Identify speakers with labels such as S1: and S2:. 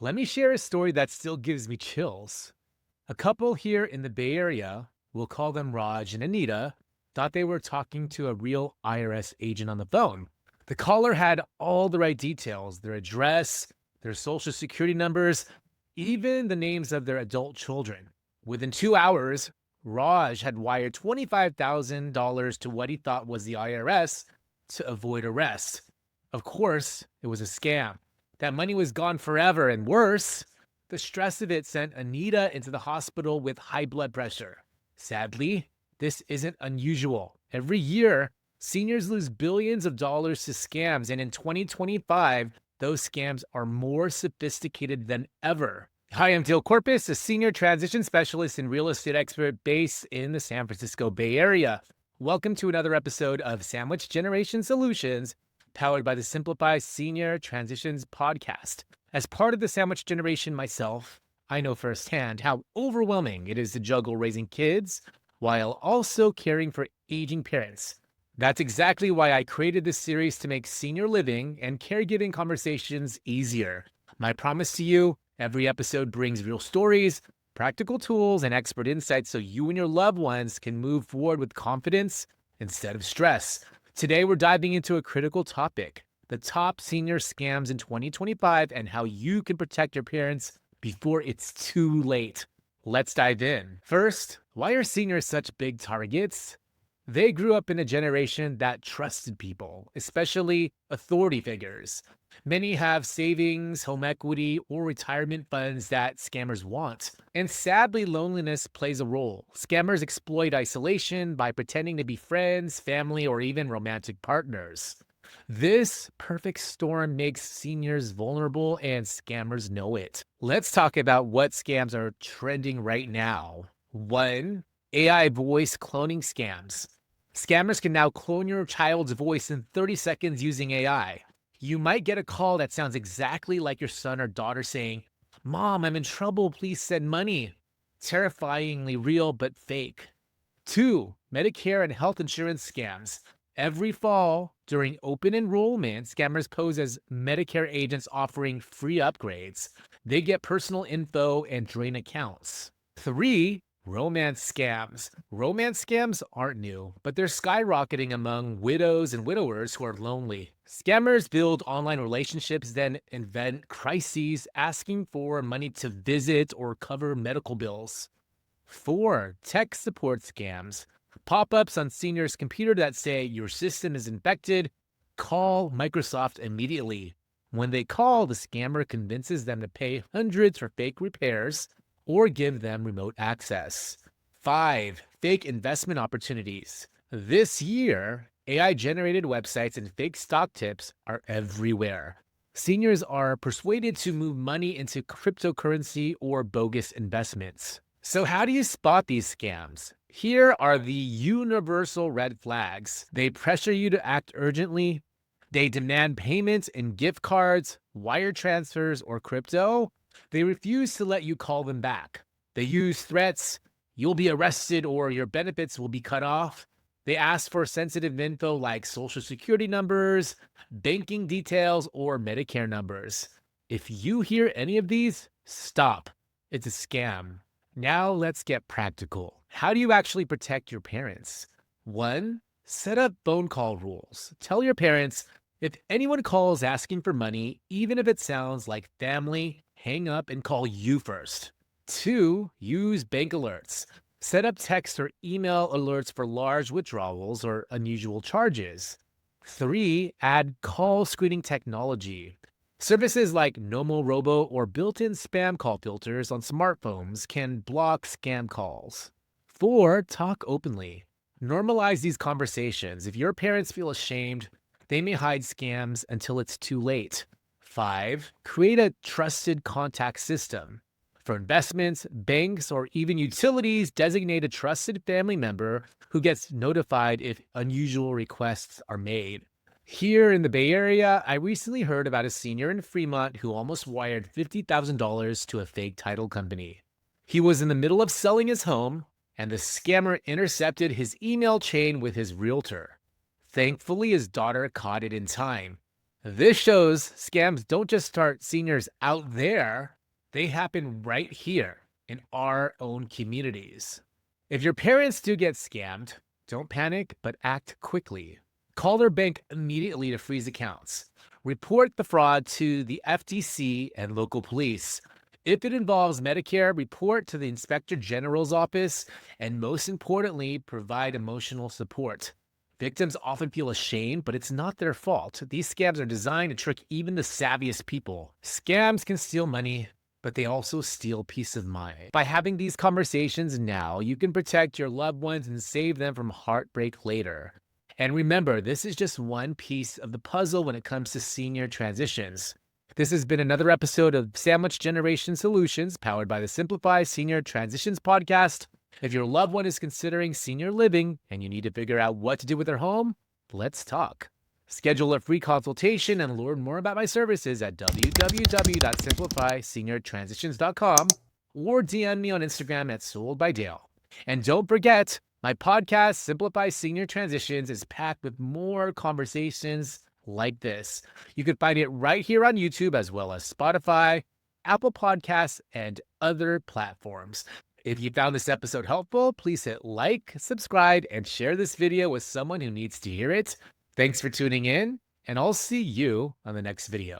S1: Let me share a story that still gives me chills. A couple here in the Bay Area, we'll call them Raj and Anita, thought they were talking to a real IRS agent on the phone. The caller had all the right details: their address, their social security numbers, even the names of their adult children. Within 2 hours, Raj had wired $25,000 to what he thought was the IRS to avoid arrest. Of course, it was a scam. That money was gone forever, and worse, the stress of it sent Anita into the hospital with high blood pressure. Sadly, this isn't unusual. Every year, seniors lose billions of dollars to scams, and in 2025, those scams are more sophisticated than ever. Hi, I'm Corpus, a senior transition specialist and real estate expert based in the San Francisco Bay Area. Welcome to another episode of Sandwich Generation Solutions, powered by the Simplify Senior Transitions podcast. As part of the sandwich generation myself, I know firsthand how overwhelming it is to juggle raising kids while also caring for aging parents. That's exactly why I created this series to make senior living and caregiving conversations easier. My promise to you, every episode brings real stories, practical tools, and expert insights so you and your loved ones can move forward with confidence instead of stress. Today, we're diving into a critical topic: the top senior scams in 2025 and how you can protect your parents before it's too late. Let's dive in. First, why are seniors such big targets? They grew up in a generation that trusted people, especially authority figures. Many have savings, home equity, or retirement funds that scammers want. And sadly, loneliness plays a role. Scammers exploit isolation by pretending to be friends, family, or even romantic partners. This perfect storm makes seniors vulnerable, and scammers know it. Let's talk about what scams are trending right now. 1. AI voice cloning scams. Scammers can now clone your child's voice in 30 seconds using AI. You might get a call that sounds exactly like your son or daughter saying, "Mom, I'm in trouble, please send money." Terrifyingly real but fake. 2. Medicare and health insurance scams. Every fall, during open enrollment, scammers pose as Medicare agents offering free upgrades. They get personal info and drain accounts. 3. Romance scams. Romance scams aren't new, but they're skyrocketing among widows and widowers who are lonely. Scammers build online relationships, then invent crises asking for money to visit or cover medical bills. 4. Tech support scams. Pop-ups on seniors' computer that say your system is infected. Call Microsoft immediately. When they call, the scammer convinces them to pay hundreds for fake repairs or give them remote access. 5. Fake investment opportunities. This year, AI-generated websites and fake stock tips are everywhere. Seniors are persuaded to move money into cryptocurrency or bogus investments. So how do you spot these scams? Here are the universal red flags. They pressure you to act urgently. They demand payments in gift cards, wire transfers, or crypto. They refuse to let you call them back. They use threats: you'll be arrested or your benefits will be cut off. They ask for sensitive info like social security numbers, banking details, or Medicare numbers. If you hear any of these, stop. It's a scam. Now let's get practical. How do you actually protect your parents? 1. Set up phone call rules. Tell your parents, if anyone calls asking for money, even if it sounds like family, hang up and call you first. 2. Use bank alerts. Set up text or email alerts for large withdrawals or unusual charges. 3. Add call screening technology. Services like Nomo Robo or built-in spam call filters on smartphones can block scam calls. 4. Talk openly. Normalize these conversations. If your parents feel ashamed, they may hide scams until it's too late. 5. Create a trusted contact system. For investments, banks, or even utilities, designate a trusted family member who gets notified if unusual requests are made. Here in the Bay Area, I recently heard about a senior in Fremont who almost wired $50,000 to a fake title company. He was in the middle of selling his home, and the scammer intercepted his email chain with his realtor. Thankfully, his daughter caught it in time. This shows scams don't just start seniors out there, they happen right here in our own communities. If your parents do get scammed, don't panic, but act quickly. Call their bank immediately to freeze accounts. Report the fraud to the FTC and local police. If it involves Medicare, report to the Inspector General's office, and most importantly, provide emotional support. Victims often feel ashamed, but it's not their fault. These scams are designed to trick even the savviest people. Scams can steal money, but they also steal peace of mind. By having these conversations now, you can protect your loved ones and save them from heartbreak later. And remember, this is just one piece of the puzzle when it comes to senior transitions. This has been another episode of Sandwich Generation Solutions, powered by the Simplify Senior Transitions podcast. If your loved one is considering senior living and you need to figure out what to do with their home, let's talk. Schedule a free consultation and learn more about my services at www.simplifyseniortransitions.com or DM me on Instagram at soldbydale. And don't forget, my podcast, Simplify Senior Transitions, is packed with more conversations like this. You can find it right here on YouTube, as well as Spotify, Apple Podcasts, and other platforms. If you found this episode helpful, please hit like, subscribe, and share this video with someone who needs to hear it. Thanks for tuning in, and I'll see you on the next video.